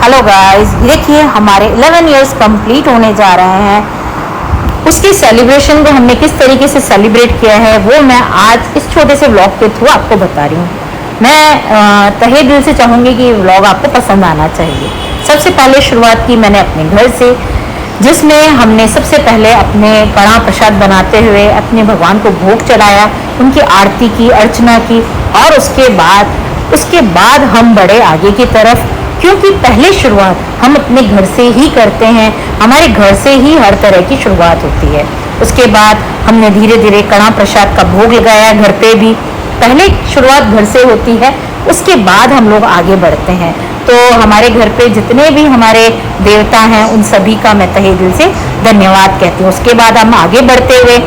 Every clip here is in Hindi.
हेलो गाइस, देखिए हमारे 11 इयर्स कंप्लीट होने जा रहे हैं। उसकी सेलिब्रेशन को हमने किस तरीके से सेलिब्रेट किया है वो मैं आज इस छोटे से व्लॉग के थ्रू आपको बता रही हूँ। मैं तहे दिल से चाहूँगी कि व्लॉग आपको पसंद आना चाहिए। सबसे पहले शुरुआत की मैंने अपने घर से, जिसमें हमने सबसे पहले अपने कड़ा प्रसाद बनाते हुए अपने भगवान को भोग चढ़ाया, उनकी आरती की, अर्चना की और उसके बाद हम बढ़े आगे की तरफ, क्योंकि पहले शुरुआत हम अपने घर से ही करते हैं। हमारे घर से ही हर तरह की शुरुआत होती है। उसके बाद हमने धीरे धीरे कड़ा प्रसाद का भोग लगाया घर पे भी। पहले शुरुआत घर से होती है, उसके बाद हम लोग आगे बढ़ते हैं। तो हमारे घर पे जितने भी हमारे देवता हैं उन सभी का मैं तहे दिल से धन्यवाद कहती हूँ। उसके बाद हम आगे बढ़ते हुए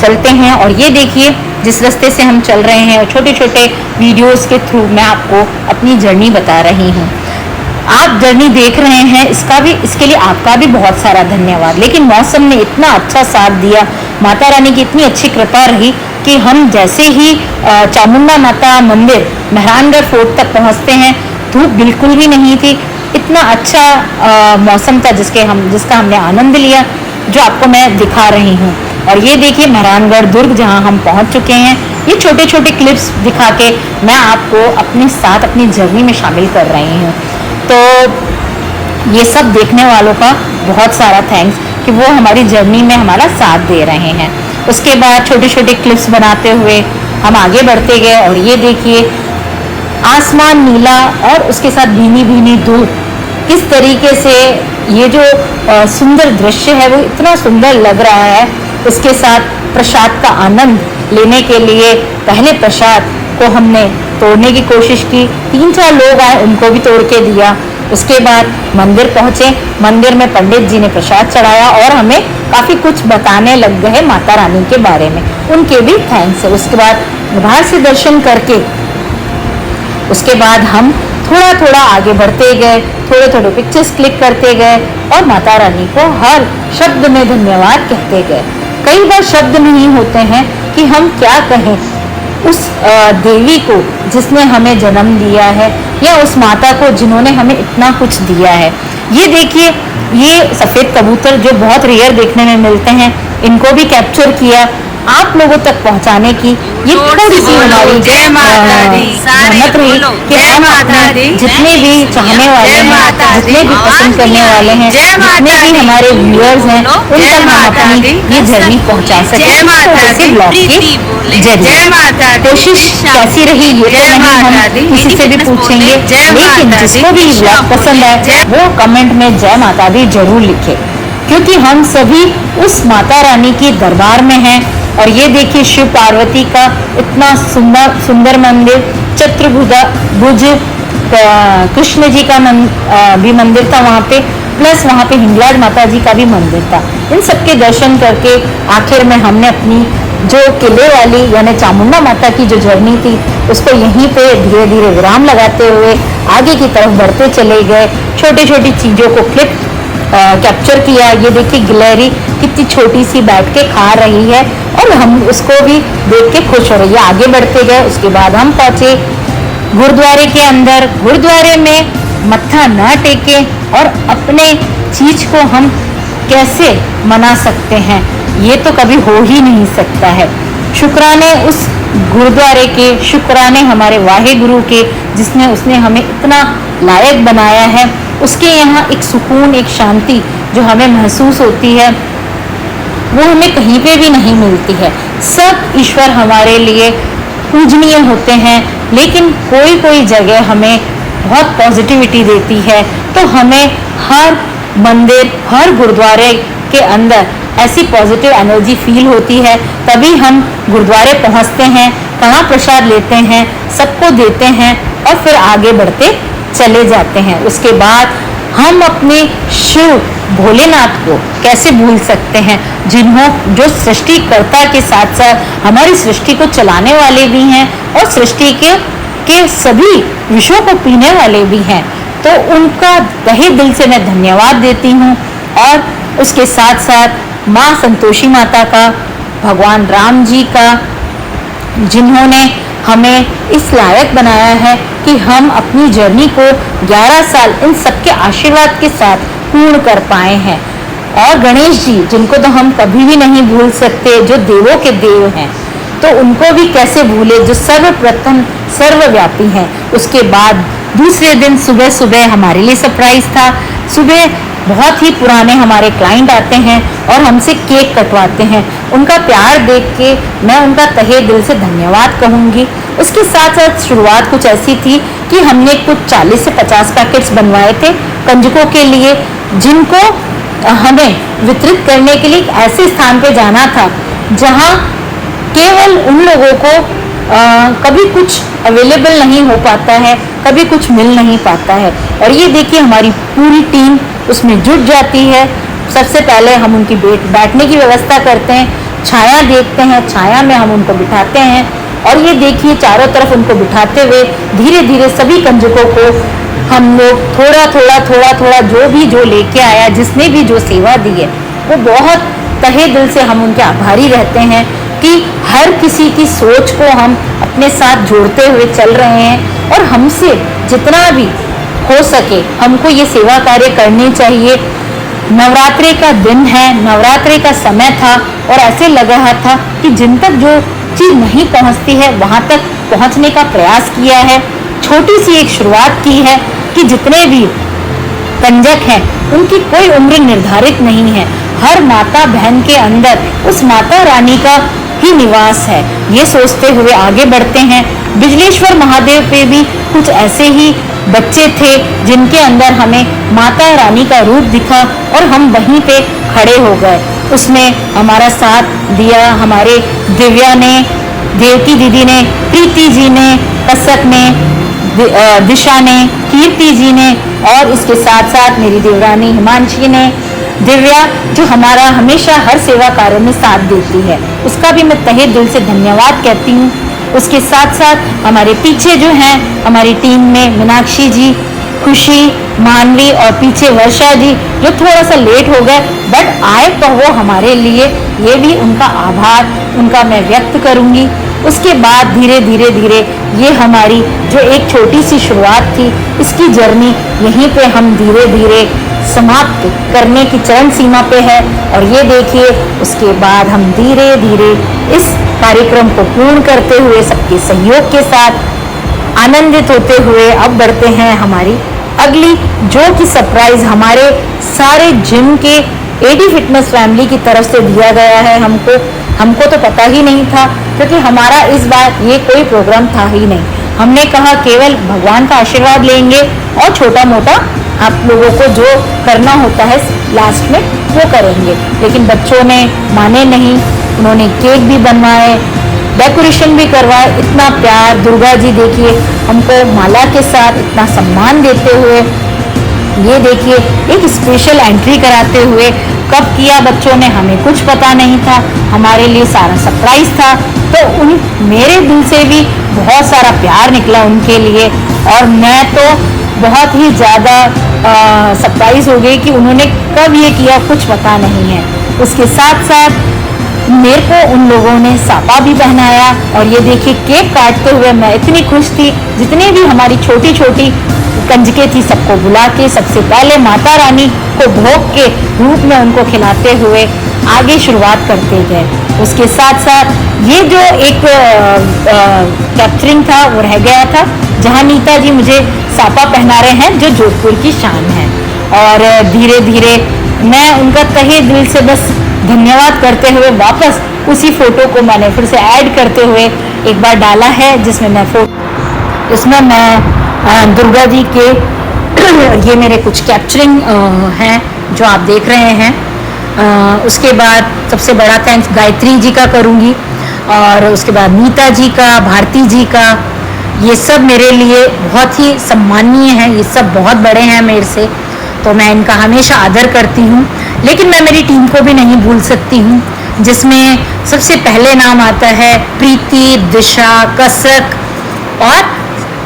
चलते हैं और ये देखिए जिस रास्ते से हम चल रहे हैं, छोटे छोटे वीडियोस के थ्रू मैं आपको अपनी जर्नी बता रही हूँ। आप जर्नी देख रहे हैं, इसके लिए आपका भी बहुत सारा धन्यवाद। लेकिन मौसम ने इतना अच्छा साथ दिया, माता रानी की इतनी अच्छी कृपा रही कि हम जैसे ही चामुंडा माता मंदिर मेहरानगढ़ फोर्ट तक पहुंचते हैं, धूप बिल्कुल भी नहीं थी। इतना अच्छा मौसम था जिसका हमने आनंद लिया, जो आपको मैं दिखा रही हूँ। और ये देखिए मेहरानगढ़ दुर्ग जहाँ हम पहुँच चुके हैं। ये छोटे छोटे क्लिप्स दिखा के मैं आपको अपने साथ अपनी जर्नी में शामिल कर रही हूँ। तो ये सब देखने वालों का बहुत सारा थैंक्स कि वो हमारी जर्नी में हमारा साथ दे रहे हैं। उसके बाद छोटे छोटे क्लिप्स बनाते हुए हम आगे बढ़ते गए और ये देखिए आसमान नीला और उसके साथ भीनी भीनी धूप, किस तरीके से ये जो सुंदर दृश्य है वो इतना सुंदर लग रहा है। उसके साथ प्रसाद का आनंद लेने के लिए पहले प्रसाद को हमने तोड़ने की कोशिश की। 3-4 लोग आए, उनको भी तोड़ के दिया। उसके बाद मंदिर पहुंचे, मंदिर में पंडित जी ने प्रसाद चढ़ाया और हमें काफ़ी कुछ बताने लग गए माता रानी के बारे में, उनके भी थैंक्स है। उसके बाद बाहर से दर्शन करके उसके बाद हम थोड़ा थोड़ा आगे बढ़ते गए, थोड़े थोड़े पिक्चर्स क्लिक करते गए और माता रानी को हर शब्द में धन्यवाद कहते गए। कई बार शब्द नहीं होते हैं कि हम क्या कहें उस देवी को जिसने हमें जन्म दिया है, या उस माता को जिन्होंने हमें इतना कुछ दिया है। ये देखिए ये सफ़ेद कबूतर जो बहुत रेयर देखने में मिलते हैं, इनको भी कैप्चर किया आप लोगों तक पहुंचाने की। ये थोड़ी सी हमारी मेहनत रही कि हम अपने जितने भी चाहने वाले हैं, जितने भी पसंद करने वाले हैं, जितने भी हमारे व्यूअर्स हैं, उन तक हम अपनी ये जर्नी पहुंचा सकें छोटे से ब्लॉग के जरिए। कोशिश कैसी रही ये तो नहीं हम किसी से भी पूछेंगे, लेकिन जिसको भी ब्लॉग पसंद आए वो कमेंट में जय माता दी जरूर लिखे, क्योंकि हम सभी उस माता रानी की दरबार में हैं। और ये देखिए शिव पार्वती का इतना सुंदर मंदिर, चतुर्भुज कृष्ण जी का भी मंदिर था वहाँ पे, प्लस वहाँ पे हिंगलाज माता जी का भी मंदिर था। इन सबके दर्शन करके आखिर में हमने अपनी जो किले वाली यानी चामुंडा माता की जो जर्नी थी उसको यहीं पे धीरे धीरे विराम लगाते हुए आगे की तरफ बढ़ते चले गए। छोटी छोटी चीज़ों को कैप्चर किया। ये देखिए गिलहरी कितनी छोटी सी बैठ के खा रही है और हम उसको भी देख के खुश हो रही है। आगे बढ़ते गए, उसके बाद हम पहुंचे गुरुद्वारे के अंदर। गुरुद्वारे में मत्था ना टेके और अपने चीज को हम कैसे मना सकते हैं, ये तो कभी हो ही नहीं सकता है। शुक्राने उस गुरुद्वारे के, शुक्राने हमारे वाहे गुरु के उसने हमें इतना लायक बनाया है। उसके यहाँ एक सुकून, एक शांति जो हमें महसूस होती है वो हमें कहीं पे भी नहीं मिलती है। सब ईश्वर हमारे लिए पूजनीय होते हैं, लेकिन कोई कोई जगह हमें बहुत पॉजिटिविटी देती है। तो हमें हर मंदिर, हर गुरुद्वारे के अंदर ऐसी पॉजिटिव एनर्जी फील होती है, तभी हम गुरुद्वारे पहुंचते हैं, कड़ा प्रसाद लेते हैं, सबको देते हैं और फिर आगे बढ़ते चले जाते हैं। उसके बाद हम अपने शिव भोलेनाथ को कैसे भूल सकते हैं, जो सृष्टिकर्ता के साथ साथ हमारी सृष्टि को चलाने वाले भी हैं और सृष्टि के सभी विषयों को पीने वाले भी हैं। तो उनका तहे दिल से मैं धन्यवाद देती हूँ। और उसके साथ साथ माँ संतोषी माता का, भगवान राम जी का, जिन्होंने हमें इस लायक बनाया है कि हम अपनी जर्नी को 11 साल इन सबके आशीर्वाद के साथ पूर्ण कर पाए हैं। और गणेश जी, जिनको तो हम कभी भी नहीं भूल सकते, जो देवों के देव हैं, तो उनको भी कैसे भूले, जो सर्वप्रथम सर्वव्यापी हैं। उसके बाद दूसरे दिन सुबह सुबह हमारे लिए सरप्राइज था। सुबह बहुत ही पुराने हमारे क्लाइंट आते हैं और हमसे केक कटवाते हैं। उनका प्यार देख के मैं उनका तहे दिल से धन्यवाद कहूँगी। उसके साथ साथ शुरुआत कुछ ऐसी थी कि हमने कुछ 40 से 50 पैकेट्स बनवाए थे कंजकों के लिए, जिनको हमें वितरित करने के लिए ऐसे स्थान पे जाना था जहाँ केवल उन लोगों को कभी कुछ अवेलेबल नहीं हो पाता है, कभी कुछ मिल नहीं पाता है। और ये देखिए हमारी पूरी टीम उसमें जुट जाती है। सबसे पहले हम उनकी बैठने की व्यवस्था करते हैं, छाया देखते हैं, छाया में हम उनको बिठाते हैं। और ये देखिए चारों तरफ उनको बिठाते हुए धीरे धीरे सभी कंजकों को हम लोग थोड़ा थोड़ा जो लेके आया, जिसने भी जो सेवा दी है, वो बहुत तहे दिल से हम उनके आभारी रहते हैं कि हर किसी की सोच को हम अपने साथ जोड़ते हुए चल रहे हैं। और हमसे जितना भी हो सके हमको ये सेवा कार्य करनी चाहिए। नवरात्रि का दिन है, नवरात्रि का समय था और ऐसे लग रहा था कि जिन तक जो चीज़ नहीं पहुंचती है वहां तक पहुंचने का प्रयास किया है। छोटी सी एक शुरुआत की है कि जितने भी कंजक हैं उनकी कोई उम्र निर्धारित नहीं है। हर माता बहन के अंदर उस माता रानी का ही निवास है, ये सोचते हुए आगे बढ़ते हैं। बिजलेश्वर महादेव पे भी कुछ ऐसे ही बच्चे थे जिनके अंदर हमें माता रानी का रूप दिखा और हम वहीं पे खड़े हो गए। उसमें हमारा साथ दिया हमारे दिव्या ने, देवकी दीदी ने, प्रीति जी ने, कसक ने, दिशा ने, कीर्ति जी ने और इसके साथ साथ मेरी देवरानी हिमांशी ने। दिव्या जो हमारा हमेशा हर सेवा कार्य में साथ देती है, उसका भी मैं तहे दिल से धन्यवाद कहती हूँ। उसके साथ साथ हमारे पीछे जो हैं हमारी टीम में मीनाक्षी जी, खुशी, मानवी और पीछे वर्षा जी जो थोड़ा सा लेट हो गए बट आए तो वो हमारे लिए, ये भी उनका आभार उनका मैं व्यक्त करूँगी। उसके बाद धीरे धीरे ये हमारी जो एक छोटी सी शुरुआत थी, इसकी जर्नी यहीं पे हम धीरे धीरे समाप्त करने की चरण सीमा पे है। और ये देखिए उसके बाद हम धीरे धीरे इस कार्यक्रम को पूर्ण करते हुए सबके सहयोग के साथ आनंदित होते हुए अब बढ़ते हैं हमारी अगली, जो कि सरप्राइज हमारे सारे जिम के एडी फिटनेस फैमिली की तरफ से दिया गया है। हमको तो पता ही नहीं था क्योंकि हमारा इस बार ये कोई प्रोग्राम था ही नहीं। हमने कहा केवल भगवान का आशीर्वाद लेंगे और छोटा मोटा आप लोगों को जो करना होता है लास्ट में वो करेंगे। लेकिन बच्चों ने माने नहीं, उन्होंने केक भी बनवाए, डेकोरेशन भी करवाए। इतना प्यार, दुर्गा जी देखिए हमको माला के साथ इतना सम्मान देते हुए, ये देखिए एक स्पेशल एंट्री कराते हुए। कब किया बच्चों ने हमें कुछ पता नहीं था, हमारे लिए सारा सरप्राइज था। तो उन मेरे दिल से भी बहुत सारा प्यार निकला उनके लिए और मैं तो बहुत ही ज़्यादा सरप्राइज हो गई कि उन्होंने कब ये किया कुछ पता नहीं है। उसके साथ साथ मेरे को उन लोगों ने सापा भी पहनाया और ये देखिए केक काटते हुए मैं इतनी खुश थी। जितने भी हमारी छोटी छोटी कंजकें थी सबको बुला के सबसे पहले माता रानी को भोग के रूप में उनको खिलाते हुए आगे शुरुआत करते गए। उसके साथ साथ ये जो एक कैप्चरिंग था वो रह गया था जहाँ नीता जी मुझे सापा पहना रहे हैं जो जोधपुर की शान है। और धीरे धीरे मैं उनका तहे दिल से बस धन्यवाद करते हुए वापस उसी फोटो को मैंने फिर से ऐड करते हुए एक बार डाला है इसमें मैं दुर्गा जी के ये मेरे कुछ कैप्चरिंग हैं जो आप देख रहे हैं। उसके बाद सबसे बड़ा थैंक्स गायत्री जी का करूँगी और उसके बाद नीता जी का, भारती जी का। ये सब मेरे लिए बहुत ही सम्मानीय है, ये सब बहुत बड़े हैं मेरे से, तो मैं इनका हमेशा आदर करती हूँ। लेकिन मैं मेरी टीम को भी नहीं भूल सकती हूँ जिसमें सबसे पहले नाम आता है प्रीति, दिशा, कसक और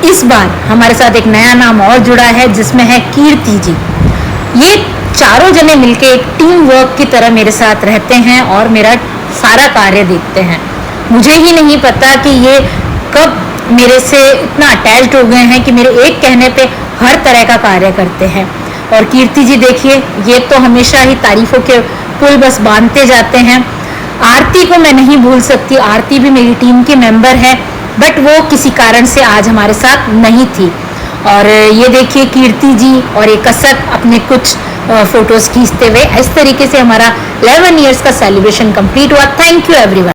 इस बार हमारे साथ एक नया नाम और जुड़ा है जिसमें है कीर्ति जी। ये चारों जने मिलके एक टीम वर्क की तरह मेरे साथ रहते हैं और मेरा सारा कार्य देखते हैं। मुझे ही नहीं पता कि ये कब मेरे से इतना अटैच्ड हो गए हैं कि मेरे एक कहने पे हर तरह का कार्य करते हैं। और कीर्ति जी देखिए, ये तो हमेशा ही तारीफों के पुल बस बांधते जाते हैं। आरती को मैं नहीं भूल सकती, आरती भी मेरी टीम के मेंबर है, बट वो किसी कारण से आज हमारे साथ नहीं थी। और ये देखिए कीर्ति जी और एक कसक अपने कुछ फोटोज खींचते हुए। इस तरीके से हमारा 11 इयर्स का सेलिब्रेशन कंप्लीट हुआ। Thank you everyone.